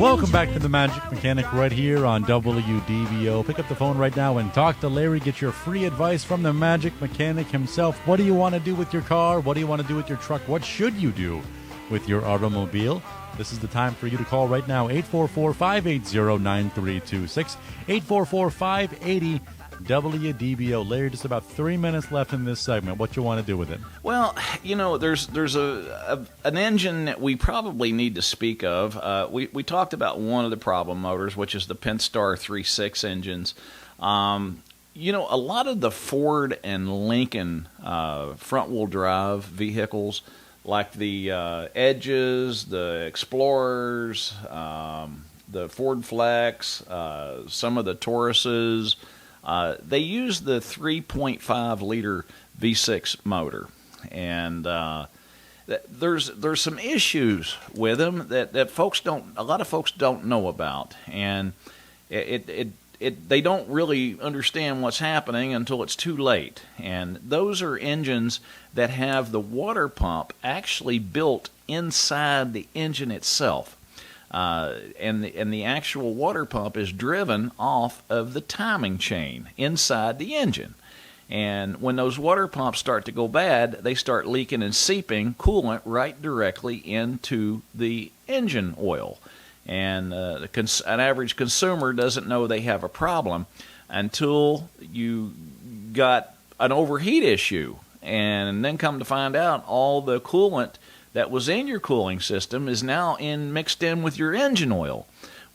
Welcome back to The Magic Mechanic right here on WDBO. Pick up the phone right now and talk to Larry. Get your free advice from the Magic Mechanic himself. What do you want to do with your car? What do you want to do with your truck? What should you do with your automobile? This is the time for you to call right now, 844-580-9326, 844-580-WDBO. Larry, just about 3 minutes left in this segment. What you want to do with it? Well, you know, there's an engine that we probably need to speak of. We talked about one of the problem motors, which is the Pentastar 3.6 engines. You know, a lot of the Ford and Lincoln front-wheel drive vehicles, like the Edges, the Explorers, the Ford Flex, some of the Tauruses, they use the 3.5-liter V6 motor. And there's some issues with them that a lot of folks don't know about, and they don't really understand what's happening until it's too late. And those are engines that have the water pump actually built inside the engine itself, and the actual water pump is driven off of the timing chain inside the engine. And when those water pumps start to go bad, they start leaking and seeping coolant right directly into the engine oil. And an average consumer doesn't know they have a problem until you got an overheat issue. And then come to find out all the coolant that was in your cooling system is now mixed in with your engine oil.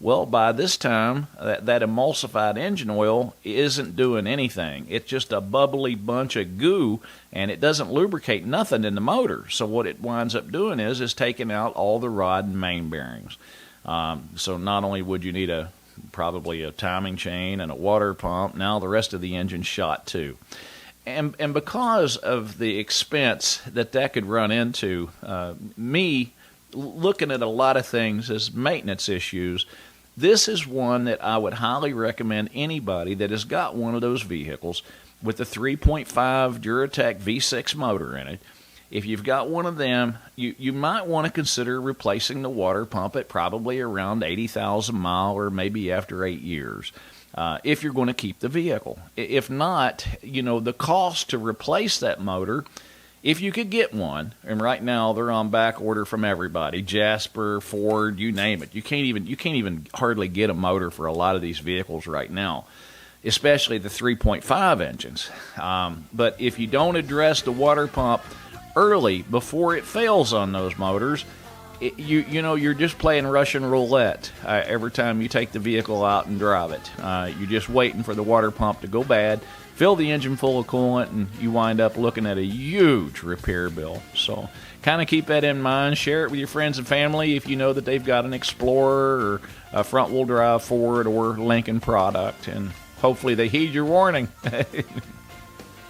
Well, by this time, that emulsified engine oil isn't doing anything. It's just a bubbly bunch of goo, and it doesn't lubricate nothing in the motor. So what it winds up doing is taking out all the rod and main bearings. So not only would you need probably a timing chain and a water pump, now the rest of the engine's shot too. And because of the expense that could run into, me looking at a lot of things as maintenance issues, this is one that I would highly recommend anybody that has got one of those vehicles with the 3.5 Duratec V6 motor in it. If you've got one of them, you might want to consider replacing the water pump at probably around 80,000 miles or maybe after 8 years. If you're going to keep the vehicle. If not, you know, the cost to replace that motor, if you could get one, and right now they're on back order from everybody, Jasper, Ford, you name it. You can't even hardly get a motor for a lot of these vehicles right now, especially the 3.5 engines. But if you don't address the water pump early before it fails on those motors, you're just playing Russian roulette every time you take the vehicle out and drive it. You're just waiting for the water pump to go bad, fill the engine full of coolant, and you wind up looking at a huge repair bill. So kind of keep that in mind. Share it with your friends and family if you know that they've got an Explorer or a front-wheel drive Ford or Lincoln product, and hopefully they heed your warning.